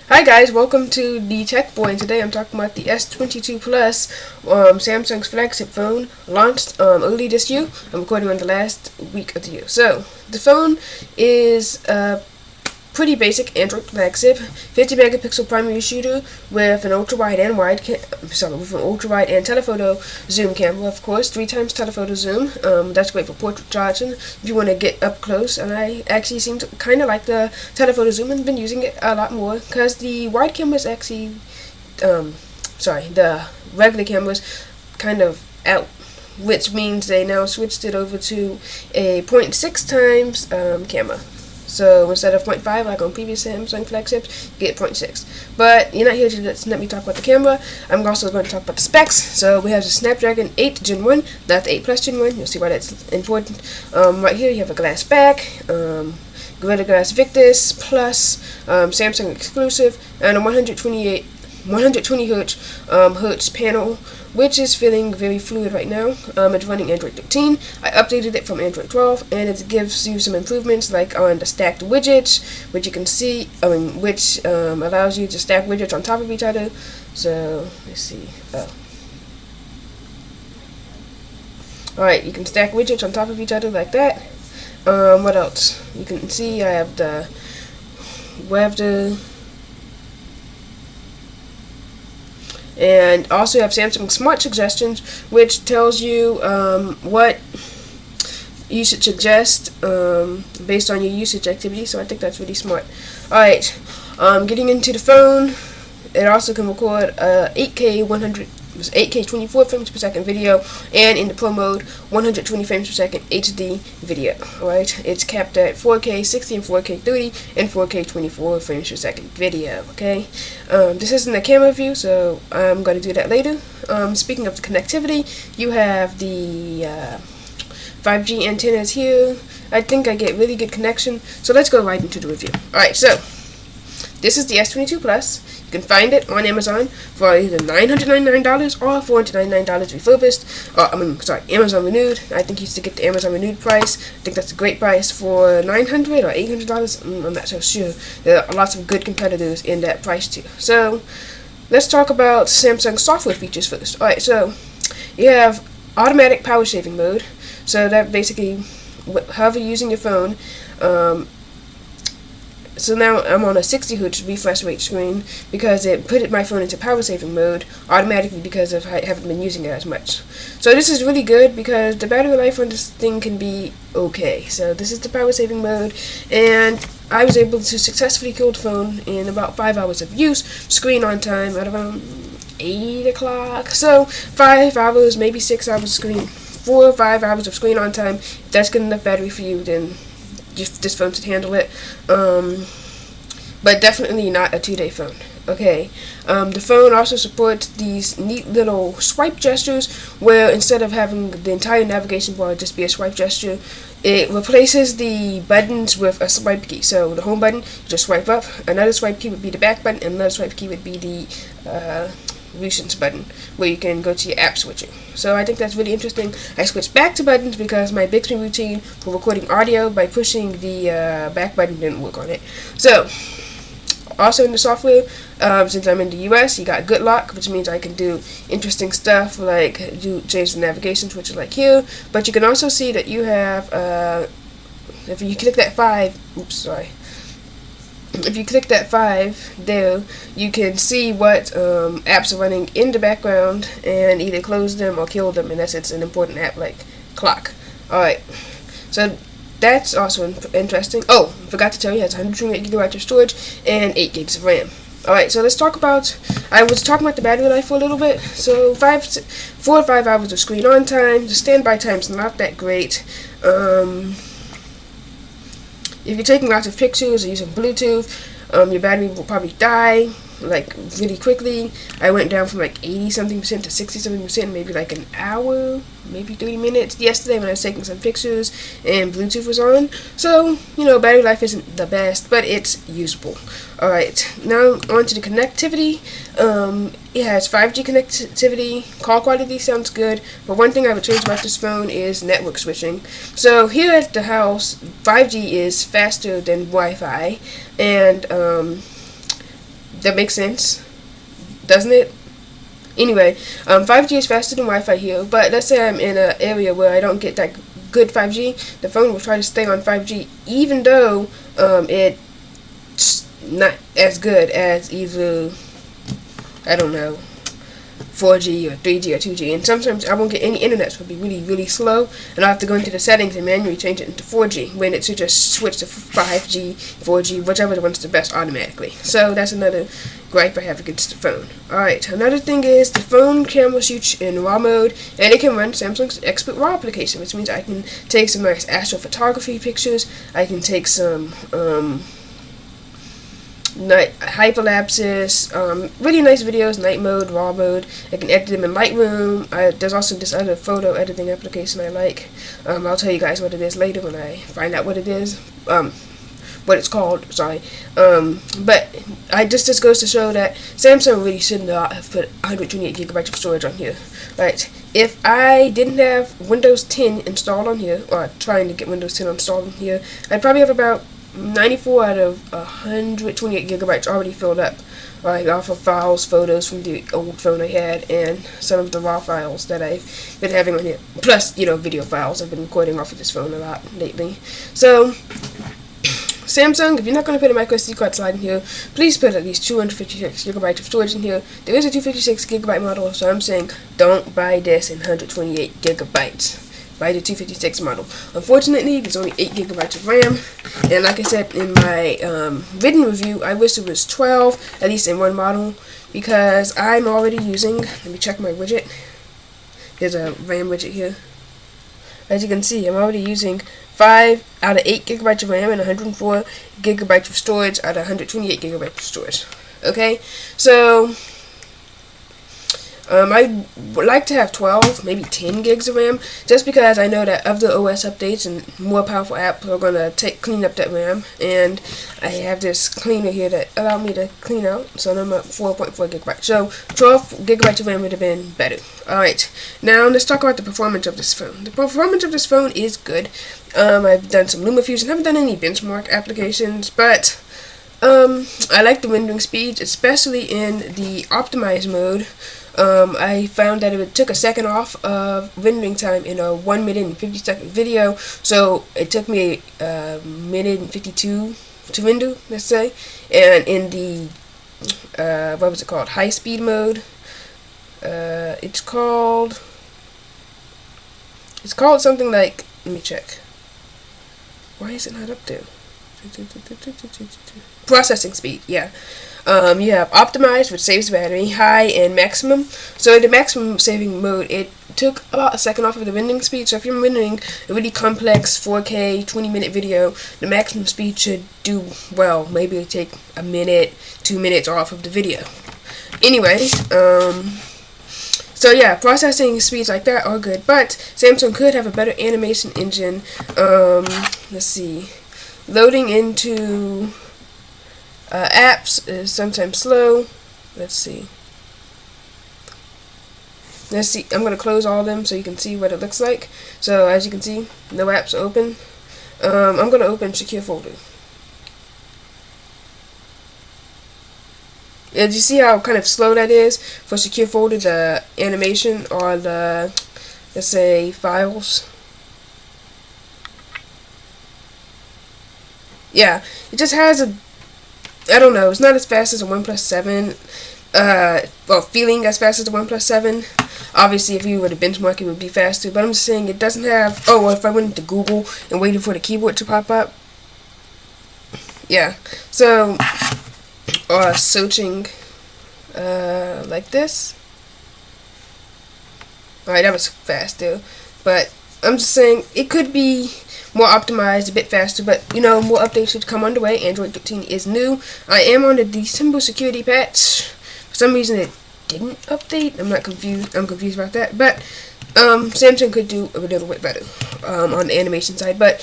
Hi guys, welcome to the Tech Boy, and today I'm talking about the S22 Plus, Samsung's flagship phone, launched early this year. I'm recording on the last week of the year. So, the phone is pretty basic Android flagship, 50 megapixel primary shooter with an ultra wide and telephoto zoom camera, of course, 3 times telephoto zoom. That's great for portrait shots and if you want to get up close. And I actually seem to kind of like the telephoto zoom and been using it a lot more because the wide camera is actually, the regular camera's kind of out, which means they now switched it over to a 0.6 times camera. So instead of 0.5 like on previous Samsung flagships, you get 0.6. But you're not here to let me talk about the camera. I'm also going to talk about the specs. So we have the Snapdragon 8 Gen 1, not the 8 Plus Gen 1. You'll see why that's important. Right here you have a glass back, Gorilla Glass Victus Plus, Samsung exclusive, and a 120 hertz panel, which is feeling very fluid right now. It's running Android 13. I updated it from Android 12, and it gives you some improvements like on the stacked widgets, which you can see, which allows you to stack widgets on top of each other. So let's see. Alright, you can stack widgets on top of each other like that. What else? You can see I have the and also you have Samsung Smart Suggestions, which tells you what you should suggest based on your usage activity. So I think that's really smart. Alright, getting into the phone, it also can record 8K 24 frames per second video, and in the Pro mode, 120 frames per second HD video. Alright, it's capped at 4K 60 and 4K 30 and 4K 24 frames per second video. Okay, this isn't a camera view, so I'm going to do that later. Speaking of the connectivity, you have the 5G antennas here. I think I get really good connection, so let's go right into the review. Alright, so this is the S22 Plus. You can find it on Amazon for either $999 or $499 refurbished. Amazon Renewed. I think you should get the Amazon Renewed price. I think that's a great price for $900 or $800. I'm not so sure. There are lots of good competitors in that price too. So let's talk about Samsung software features first. Alright, so you have automatic power saving mode. So that basically, however you're using your phone, so now I'm on a 60 Hz refresh rate screen because it put my phone into power saving mode automatically because of I haven't been using it as much. So this is really good because the battery life on this thing can be okay. So this is the power saving mode, and I was able to successfully kill the phone in about 5 hours of use. Screen on time at around 8 o'clock. So 5 hours, maybe 6 hours of screen, 4 or 5 hours of screen on time. If that's good enough battery for you, then this phone should handle it, but definitely not a 2-day phone. Okay, the phone also supports these neat little swipe gestures where instead of having the entire navigation bar just be a swipe gesture, it replaces the buttons with a swipe key. So the home button, you just swipe up, another swipe key would be the back button, and another swipe key would be the recents button where you can go to your app switching. So I think that's really interesting. I switched back to buttons because my Bixby routine for recording audio by pushing the back button didn't work on it. So also in the software, since I'm in the US, you got good lock, which means I can do interesting stuff like change the navigation switches like here. But you can also see that you have if you click that 5, if you click that 5 there, you can see what apps are running in the background and either close them or kill them, unless it's an important app like clock. Alright, so that's also interesting. Oh, forgot to tell you, it has 128 gigabytes of storage and 8 gigs of RAM. Alright, so let's talk about, I was talking about the battery life for a little bit. So 4 or 5 hours of screen on time. The standby time's not that great. If you're taking lots of pictures or using Bluetooth, your battery will probably die like really quickly. I went down from like 80-something% to 60-something%, maybe like an hour, maybe 30 minutes yesterday when I was taking some pictures and Bluetooth was on. So, battery life isn't the best, but it's usable. Alright, now on to the connectivity. It has 5G connectivity. Call quality sounds good, but one thing I would change about this phone is network switching. So here at the house, 5G is faster than Wi-Fi, and That makes sense, doesn't it? Anyway, 5G is faster than Wi-Fi here, but let's say I'm in an area where I don't get that good 5G, the phone will try to stay on 5G, even though it's not as good as either, I don't know, 4G or 3G or 2G, and sometimes I won't get any internet, so it'll be really, really slow, and I'll have to go into the settings and manually change it into 4G, when it should just switch to 5G, 4G, whichever one's the best automatically. So that's another gripe I have against the phone. Alright, another thing is the phone camera shoots in RAW mode, and it can run Samsung's Expert RAW application, which means I can take some nice astrophotography pictures, I can take some hyperlapses, really nice videos, night mode, RAW mode. I can edit them in Lightroom. There's also this other photo editing application I like. I'll tell you guys what it is later when I find out what it is. What it's called, sorry. But this goes to show that Samsung really should not have put 128 gigabytes of storage on here. Right. If I didn't have Windows 10 installed on here, or trying to get Windows 10 installed on here, I'd probably have about 94 out of 128 gigabytes already filled up, like off of files, photos from the old phone I had, and some of the raw files that I've been having on here. Plus, video files. I've been recording off of this phone a lot lately. So, Samsung, if you're not going to put a micro SD card slide in here, please put at least 256 gigabytes of storage in here. There is a 256 gigabyte model, so I'm saying don't buy this in 128 gigabytes. Buy the 256 model. Unfortunately, there's only 8 gigabytes of RAM, and like I said in my written review, I wish it was 12, at least in one model, because I'm already using, let me check my widget, there's a RAM widget here. As you can see, I'm already using 5 out of 8 gigabytes of RAM and 104 gigabytes of storage out of 128 gigabytes of storage. Okay, so I would like to have 12, maybe 10 gigs of RAM, just because I know that other OS updates and more powerful apps are going to clean up that RAM, and I have this cleaner here that allowed me to clean out, so I'm at 4.4 gigabytes. So 12 gigabytes of RAM would have been better. Alright, now let's talk about the performance of this phone. The performance of this phone is good. I've done some LumaFusion, haven't done any benchmark applications, but I like the rendering speeds, especially in the optimized mode. I found that it took a second off of rendering time in a 1 minute and 50-second video, so it took me a minute and 52 to render, let's say. And in the what was it called, high speed mode, it's called something like, let me check, why is it not up there? Processing speed, yeah. You have optimized, which saves battery, high, and maximum. So the maximum saving mode, it took about a second off of the rendering speed. So if you're rendering a really complex 4K 20-minute video, the maximum speed should do well. Maybe take a minute, 2 minutes off of the video. Anyway, so yeah, processing speeds like that are good, but Samsung could have a better animation engine. Let's see. Loading into apps is sometimes slow. Let's see. I'm going to close all of them so you can see what it looks like. So as you can see, no apps open. I'm going to open Secure Folder. And you see how kind of slow that is for Secure Folder, the animation or the, let's say, files. Yeah, it just has a, I don't know, it's not as fast as a OnePlus 7, well, feeling as fast as the OnePlus 7. Obviously, if you were to benchmark, it would be faster, but I'm just saying it doesn't have, oh, well, if I went into Google and waited for the keyboard to pop up, yeah, so, or searching, like this. Alright, that was faster, but I'm just saying it could be more optimized, a bit faster, but more updates should come underway. Android 13 is new. I am on the December security patch. For some reason it didn't update. I'm confused about that, but Samsung could do a little bit better on the animation side, but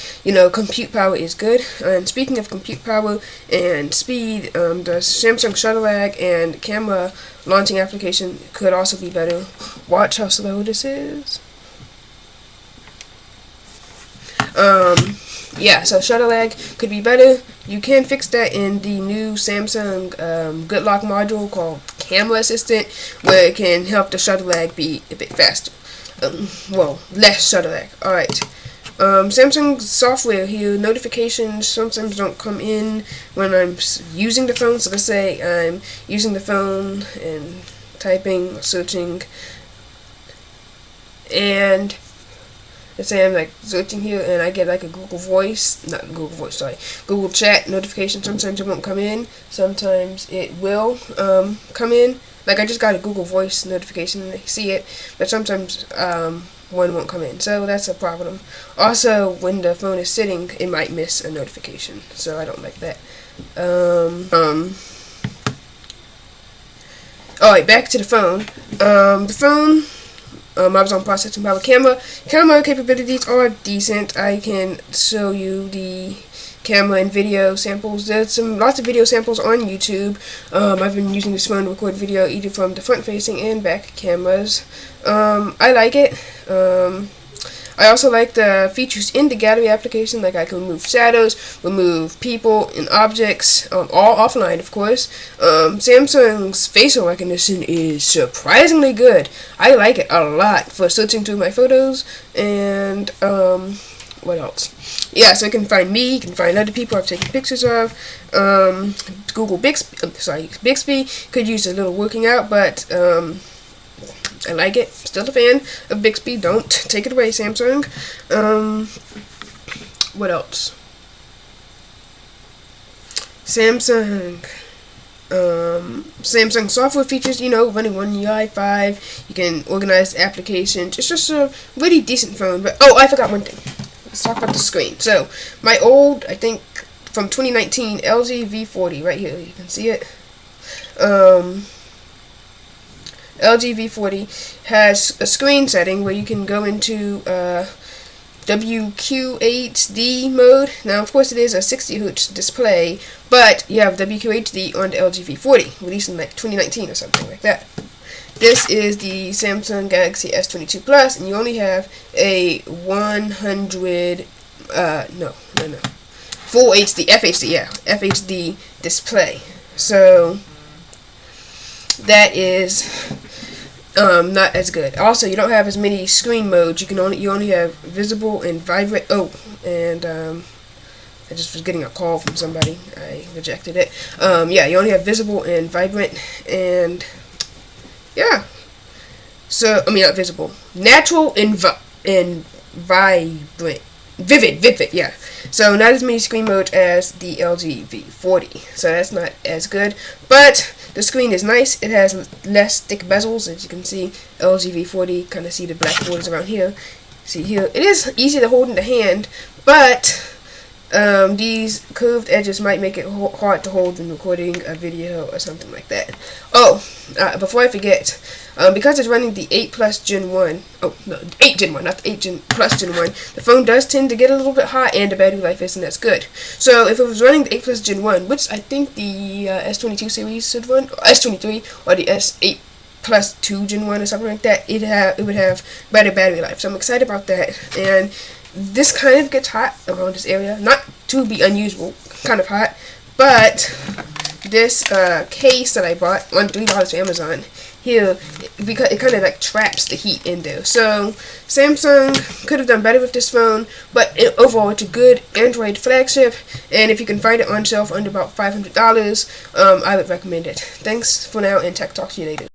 compute power is good. And speaking of compute power and speed, the Samsung shutter lag and camera launching application could also be better. Watch how slow this is. Yeah, so shutter lag could be better. You can fix that in the new Samsung Good Lock module called Camera Assistant, where it can help the shutter lag be a bit faster. Well, less shutter lag. Alright. Samsung software here, notifications sometimes don't come in when I'm using the phone. So let's say I'm using the phone and typing, searching, and let's say I'm like searching here and I get like a Google Chat notification. Sometimes it won't come in, sometimes it will come in. Like I just got a Google Voice notification and I see it, but sometimes one won't come in, so that's a problem. Also, when the phone is sitting, it might miss a notification, so I don't like that. Alright, back to the phone. I was on processing power. Camera capabilities are decent. I can show you the camera and video samples. There's lots of video samples on YouTube. I've been using this phone to record video either from the front facing and back cameras. I like it. I also like the features in the gallery application, like I can remove shadows, remove people and objects, all offline of course. Samsung's facial recognition is surprisingly good. I like it a lot for searching through my photos, and what else? Yeah, so you can find me, you can find other people I've taken pictures of. Bixby could use a little working out, but I like it. Still a fan of Bixby. Don't take it away, Samsung. What else? Samsung software features, running One UI 5. You can organize applications. It's just a really decent phone. But I forgot one thing. Let's talk about the screen. So my old, I think from 2019 LG V40 right here. You can see it. LG V40 has a screen setting where you can go into WQHD mode. Now, of course, it is a 60Hz display, but you have WQHD on the LG V40, released in like 2019 or something like that. This is the Samsung Galaxy S22 Plus, and you only have a 100, full HD, FHD display. So that is not as good. Also, you don't have as many screen modes. You only have visible and vibrant. I just was getting a call from somebody. I rejected it. You only have visible and vibrant, and yeah. So not visible, natural and vibrant, vivid. Yeah. So not as many screen modes as the LG V40. So that's not as good, but the screen is nice. It has less thick bezels, as you can see. LG V40, kind of see the black borders around here. See here, it is easy to hold in the hand, but these curved edges might make it hard to hold when recording a video or something like that. Before I forget, because it's running the 8 Plus Gen 1, 8 Gen 1, not the 8 Plus Gen 1, the phone does tend to get a little bit hot, and the battery life isn't as good. So if it was running the 8 Plus Gen 1, which I think the S22 series should run, or S23, or the S8 Plus 2 Gen 1 or something like that, it would have better battery life. So I'm excited about that. And this kind of gets hot around this area. Not to be unusual, kind of hot. But this case that I bought on $3 from Amazon here, because it kind of like traps the heat in there. So Samsung could have done better with this phone, but overall it's a good Android flagship, and if you can find it on shelf under about $500, I would recommend it. Thanks for now, and tech talk to you later.